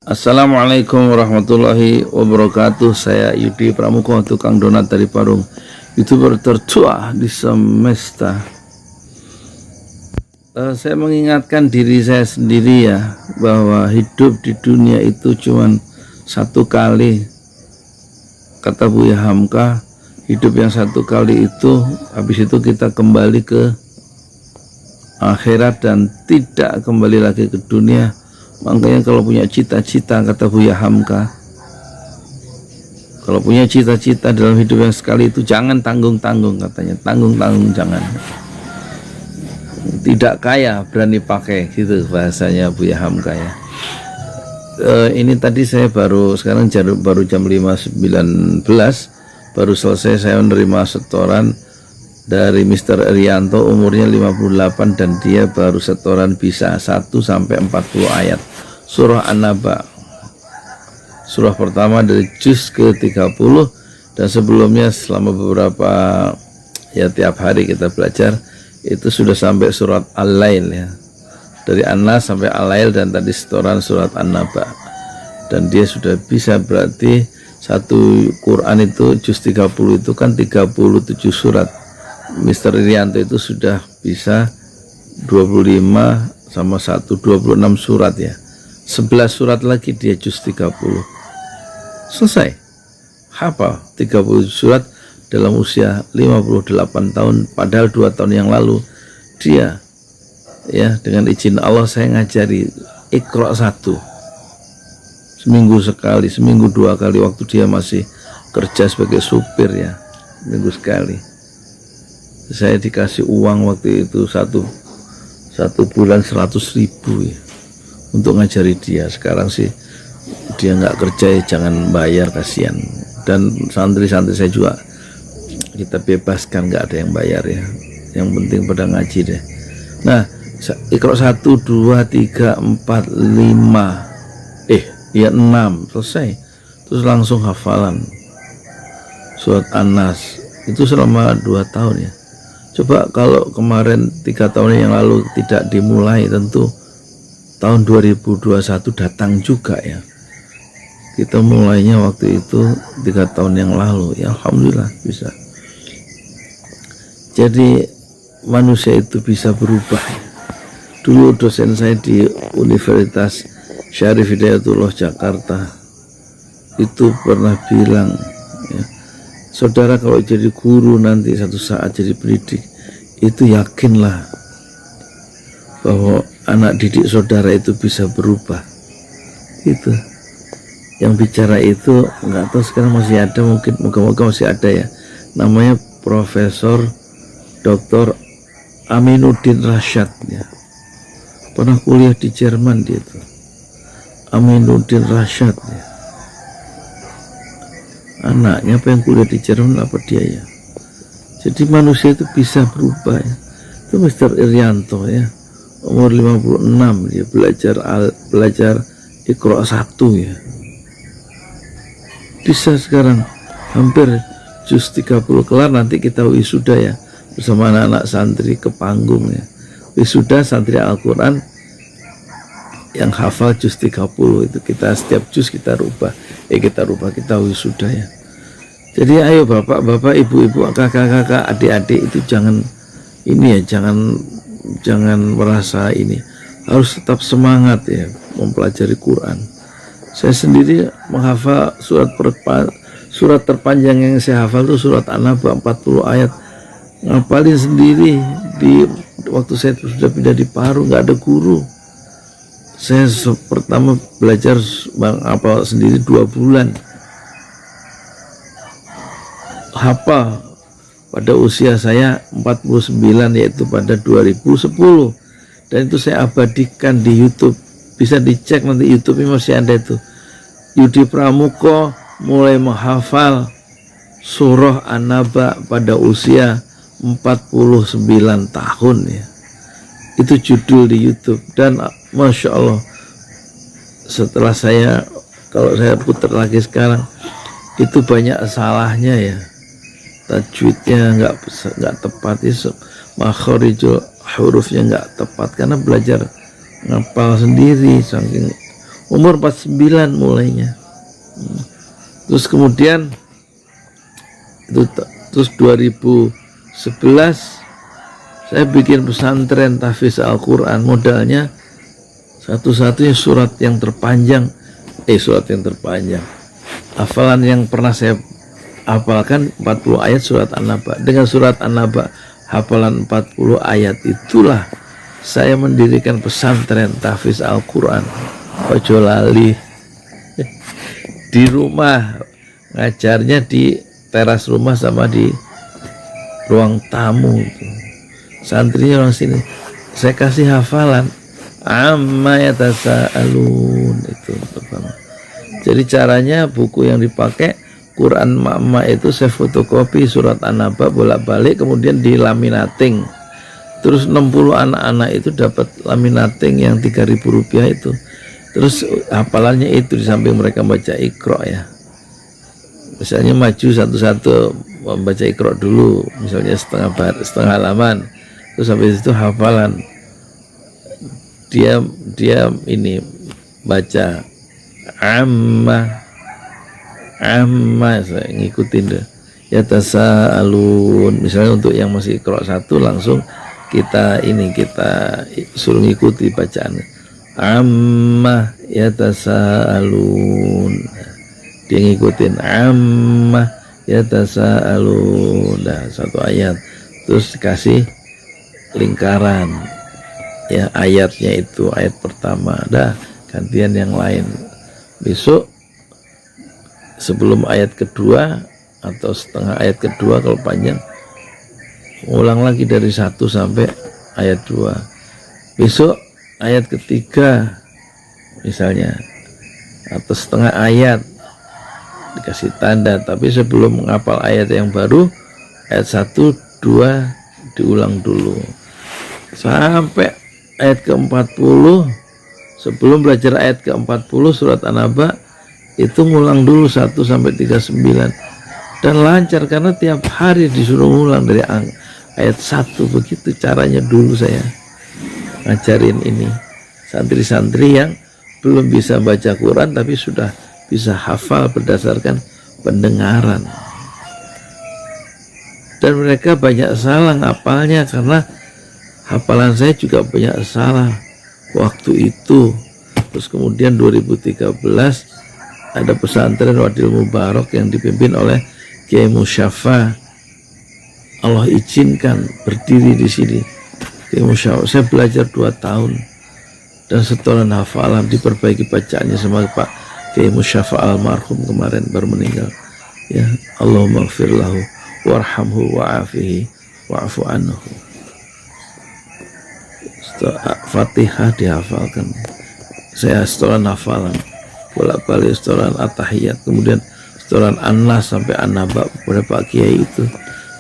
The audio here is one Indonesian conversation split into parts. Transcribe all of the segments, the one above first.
Assalamualaikum warahmatullahi wabarakatuh. Saya Yudi Pramuko, tukang donat dari Parung, YouTuber tertua di semesta. Saya mengingatkan diri saya sendiri ya, bahwa hidup di dunia itu cuman satu kali. Kata Buya Hamka, hidup yang satu kali itu, habis itu kita kembali ke akhirat dan tidak kembali lagi ke dunia. Makanya kalau punya cita-cita, kata Buya Hamka, kalau punya cita-cita dalam hidup yang sekali itu jangan tanggung-tanggung, katanya. Tanggung-tanggung jangan. Tidak kaya berani pakai, gitu bahasanya Buya Hamka ya. Ini tadi saya sekarang baru jam 5.19, baru selesai saya menerima setoran dari Mr. Rianto, umurnya 58 dan dia baru setoran bisa 1-40 ayat surah An-Naba, surah pertama dari juz ke-30, dan sebelumnya selama beberapa ya tiap hari kita belajar itu sudah sampai surat Al-Lail ya, dari An-Nas sampai Al-Lail, dan tadi setoran surat An-Naba, dan dia sudah bisa, berarti satu Quran itu juz 30 itu kan 37 surat. Mr. Rianto itu sudah bisa 25 sama 1, 26 surat ya, 11 surat lagi dia juz 30 selesai, hafal 30 surat dalam usia 58 tahun. Padahal 2 tahun yang lalu dia ya, dengan izin Allah saya ngajari Iqra 1 seminggu sekali, seminggu 2 kali, waktu dia masih kerja sebagai supir ya, seminggu sekali. Saya dikasih uang waktu itu satu bulan 100.000 ya, untuk ngajari dia. Sekarang sih dia nggak kerja ya, jangan bayar, kasihan. Dan santri-santri saya juga kita bebaskan, nggak ada yang bayar ya, yang penting pada ngaji deh. Nah, Iqra 1, 2, 3, 4, 5 ya 6 selesai, terus langsung hafalan surat An-Nas itu selama 2 tahun ya. Coba kalau kemarin 3 tahun yang lalu tidak dimulai, tentu tahun 2021 datang juga ya. Kita mulainya waktu itu 3 tahun yang lalu ya, alhamdulillah bisa. Jadi manusia itu bisa berubah. Dulu dosen saya di Universitas Syarif Hidayatullah Jakarta itu pernah bilang ya, saudara kalau jadi guru nanti suatu saat jadi pendidik, itu yakinlah bahwa anak didik saudara itu bisa berubah. Itu yang bicara itu, nggak tahu sekarang masih ada, mungkin moga-moga masih ada ya, namanya Profesor Dr. Aminuddin Rasyad ya. Pernah kuliah di Jerman dia itu, Aminuddin Rasyad ya. Anaknya apa yang kuliah di Jerman apa dia ya. Jadi manusia itu bisa berubah ya. Itu Mr. Irianto ya, umur 56 dia belajar Iqra 1 ya, bisa sekarang hampir juz 30 kelar. Nanti kita wisuda ya bersama anak-anak santri ke panggung ya, wisuda santri Al-Quran yang hafal juz 30 itu, kita setiap juz kita rubah kita wisuda ya. Jadi ayo bapak-bapak, ibu-ibu, kakak-kakak, adik-adik itu jangan ini ya, jangan merasa ini, harus tetap semangat ya mempelajari Quran. Saya sendiri menghafal surat terpanjang yang saya hafal itu surat An-Naba 40 ayat, ngapalin sendiri di waktu saya sudah pindah di Parung, nggak ada guru. Saya pertama belajar apa sendiri 2 bulan, hafal pada usia saya 49, yaitu pada 2010, dan itu saya abadikan di YouTube. Bisa dicek nanti YouTube ini masih ada itu, Yudi Pramuko mulai menghafal surah An-Naba pada usia 49 tahun ya. Itu judul di YouTube, dan Masya Allah, setelah kalau saya putar lagi sekarang, itu banyak salahnya ya, tajwidnya nggak tepat, makharijul hurufnya nggak tepat, karena belajar ngapal sendiri, saking umur 49 mulainya. Terus kemudian itu terus 2011 saya bikin pesantren tahfiz Al-Quran. Modalnya satu-satunya surat yang terpanjang, hafalan yang pernah saya hafalkan 40 ayat surat An-Naba. Dengan surat An-Naba hafalan 40 ayat itulah saya mendirikan pesantren tahfiz Al-Quran. Ojo lali. Di rumah, ngajarnya di teras rumah sama di ruang tamu itu. Santrinya orang sini, saya kasih hafalan amma yatasaalun itu pertama. Jadi caranya buku yang dipakai Quran Mama itu saya fotokopi surat An-Naba bolak-balik, kemudian di laminating. Terus 60 anak-anak itu dapat laminating yang 3.000 rupiah itu. Terus hafalannya itu di samping mereka baca Iqra ya. Misalnya maju satu-satu membaca Iqra dulu, misalnya setengah halaman. Terus habis itu hafalan. Dia ini baca amma saya ngikutin deh. Ya tasaalun. Misalnya untuk yang masih Iqra 1 langsung kita suruh ngikuti bacaan. Amma yatasaalun, dia ngikutin amma yatasaalun. Nah, satu ayat terus dikasih lingkaran ya, ayatnya itu ayat pertama, dah gantian yang lain. Besok sebelum ayat kedua atau setengah ayat kedua kalau panjang, ulang lagi dari 1 sampai ayat 2. Besok ayat ketiga misalnya, atau setengah ayat dikasih tanda. Tapi sebelum menghafal ayat yang baru, ayat 1, 2 diulang dulu sampai ayat ke-40. Sebelum belajar ayat ke-40 surat An-Naba itu ngulang dulu 1 sampai 39, dan lancar karena tiap hari disuruh ngulang dari ayat 1. Begitu caranya dulu saya ngajarin ini santri-santri yang belum bisa baca Quran tapi sudah bisa hafal berdasarkan pendengaran. Dan mereka banyak salah ngapalnya karena hafalan saya juga banyak salah waktu itu. Terus kemudian 2013 ada pesantren Wadil Mubarak yang dipimpin oleh Kiai Musyafa. Allah izinkan berdiri di sini. Saya belajar 2 tahun dan setoran hafalan, diperbaiki bacaannya sama Pak Kiai Musyafa almarhum kemarin baru meninggal ya. Allahumma ighfir lahu warhamhu wa'afihi wa'fu anhu. Fatihah dihafalkan, saya setoran hafalan bolak-balik, setoran At-Tahiyat, kemudian setoran An-Nas sampai An-Naba pada Pak Kiai itu.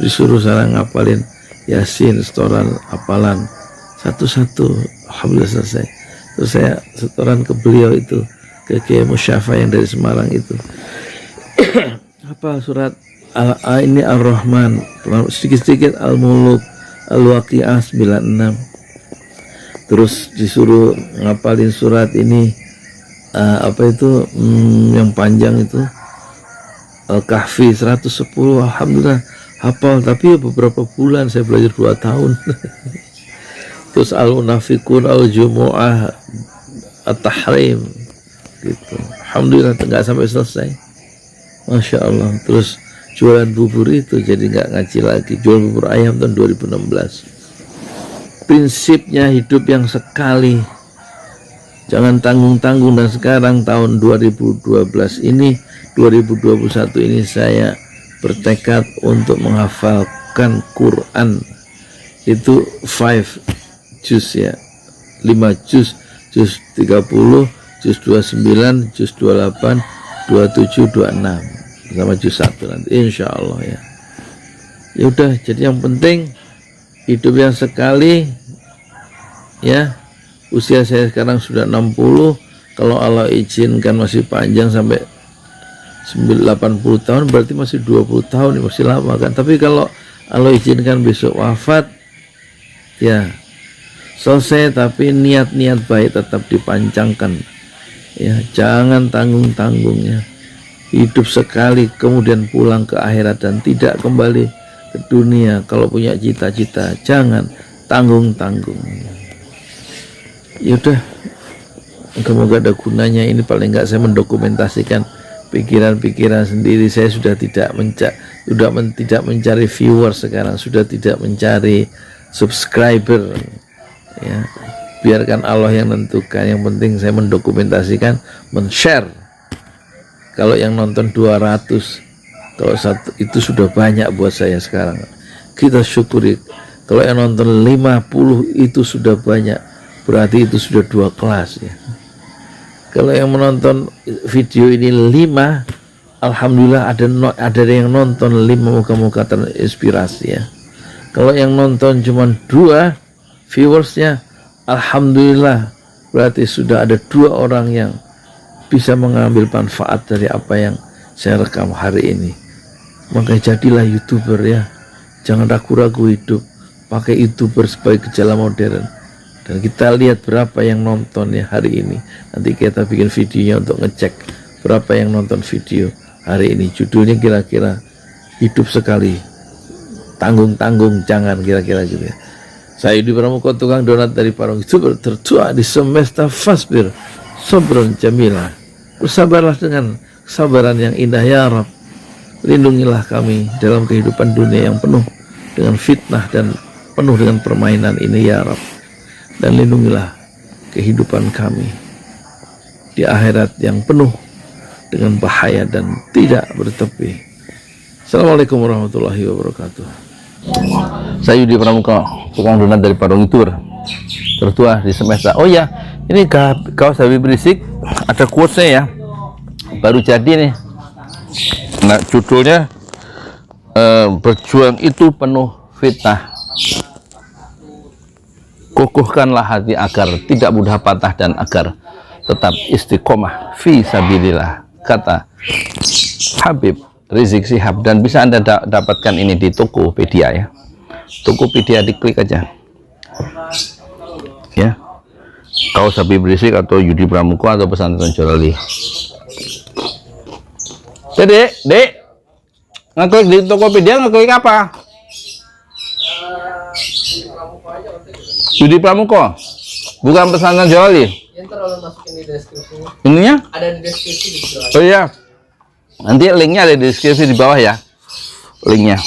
Disuruh saya ngapalin Yasin, setoran hafalan satu-satu, alhamdulillah selesai. Terus saya setoran ke beliau itu, ke Kiai Musyafa yang dari Semarang itu. Apa surat ini Ar-Rahman, sedikit-sedikit Al-Muluk, Al-Waqi'ah 96. Terus disuruh ngapalin surat ini yang panjang itu Al-Kahfi 110. Alhamdulillah hafal, tapi beberapa bulan, saya belajar 2 tahun. Terus Al-Munafiqun, Al-Jumu'ah, At-Tahrim gitu. Alhamdulillah nggak sampai selesai, Masya Allah. Terus jualan bubur itu jadi nggak ngaji lagi, jual bubur ayam tahun 2016. Prinsipnya hidup yang sekali, jangan tanggung-tanggung. Dan sekarang tahun 2012 ini, 2021 ini saya bertekad untuk menghafalkan Quran itu 5 juz ya, 5 juz, juz 30, juz 29, juz 28, 27, 26 sama juz 1 nanti insya Allah ya. Ya udah, jadi yang penting hidup yang sekali ya. Usia saya sekarang sudah 60, kalau Allah izinkan masih panjang sampai 80 tahun, berarti masih 20 tahun, masih lama kan. Tapi kalau Allah izinkan besok wafat ya selesai, tapi niat-niat baik tetap dipancangkan Ya, jangan tanggung-tanggungnya. Hidup sekali kemudian pulang ke akhirat dan tidak kembali ke dunia. Kalau punya cita-cita jangan tanggung-tanggung. Yaudah, semoga ada gunanya. Ini paling enggak saya mendokumentasikan pikiran-pikiran sendiri. Saya sudah tidak mencari viewers sekarang, sudah tidak mencari subscriber. Ya, biarkan Allah yang menentukan. Yang penting saya mendokumentasikan, men-share. Kalau yang nonton 200, kalau satu itu sudah banyak buat saya sekarang. Kita syukuri. Kalau yang nonton 50 itu sudah banyak, berarti itu sudah 2 kelas ya. Kalau yang menonton video ini 5, alhamdulillah ada yang nonton 5, muka-muka terinspirasi ya. Kalau yang nonton cuma 2 viewersnya, alhamdulillah berarti sudah ada 2 orang yang bisa mengambil manfaat dari apa yang saya rekam hari ini. Makanya jadilah YouTuber ya, jangan ragu-ragu hidup, pakai YouTuber sebagai gejala modern. Dan kita lihat berapa yang nonton ya hari ini. Nanti kita bikin videonya untuk ngecek berapa yang nonton video hari ini. Judulnya kira-kira hidup sekali, tanggung-tanggung jangan, kira-kira gitu ya. Saya Yudi Pramuko, tukang donat dari Parung YouTuber tertua di semesta Fasbir Sobron Jamila. Bersabarlah dengan kesabaran yang indah ya Rabb. Lindungilah kami dalam kehidupan dunia yang penuh dengan fitnah dan penuh dengan permainan ini ya Rabb. Dan lindungilah kehidupan kami di akhirat yang penuh dengan bahaya dan tidak bertepi. Assalamualaikum warahmatullahi wabarakatuh. Saya Yudi Pramuko, tukang donat dari Parung YouTuber tertua di semesta. Oh ya, ini kaos Habib Rizik ada quotes-nya ya, baru jadi nih. Nah, judulnya berjuang itu penuh fitnah, kokohkanlah hati agar tidak mudah patah dan agar tetap istiqomah fi sabilillah, kata Habib Rizik Syihab. Dan bisa Anda dapatkan ini di Tokopedia ya. Tokopedia, diklik aja ya, kaos Habib Rizik atau Yudi Pramuko atau Pesantren Jorali. Dek, ngeklik di Tokopedia, ngeklik apa? Yudi Pramuko, bukan Pesantren Jorali. Ntar kalau masukin di deskripsinya. Ininya? Ada di deskripsi di bawah. Oh iya, nanti linknya ada di deskripsi di bawah ya, linknya.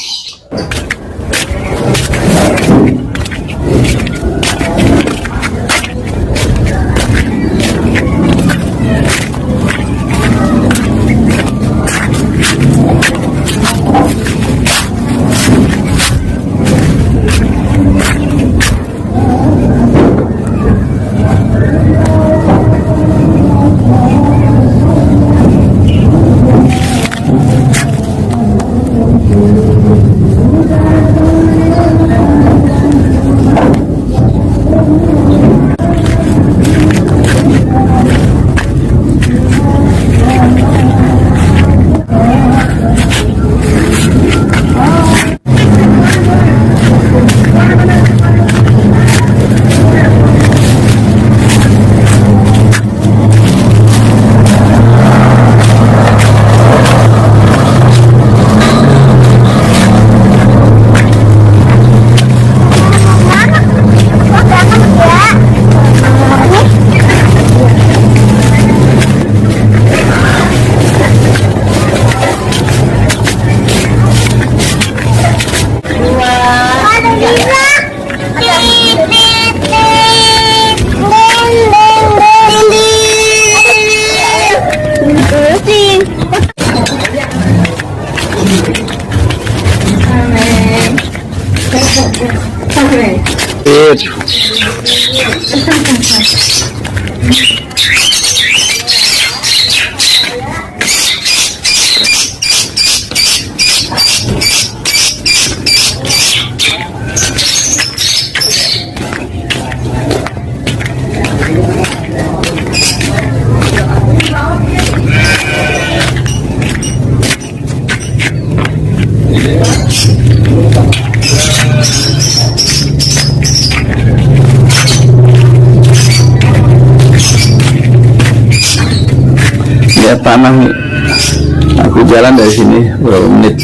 tanah nih. Aku jalan dari sini berapa menit?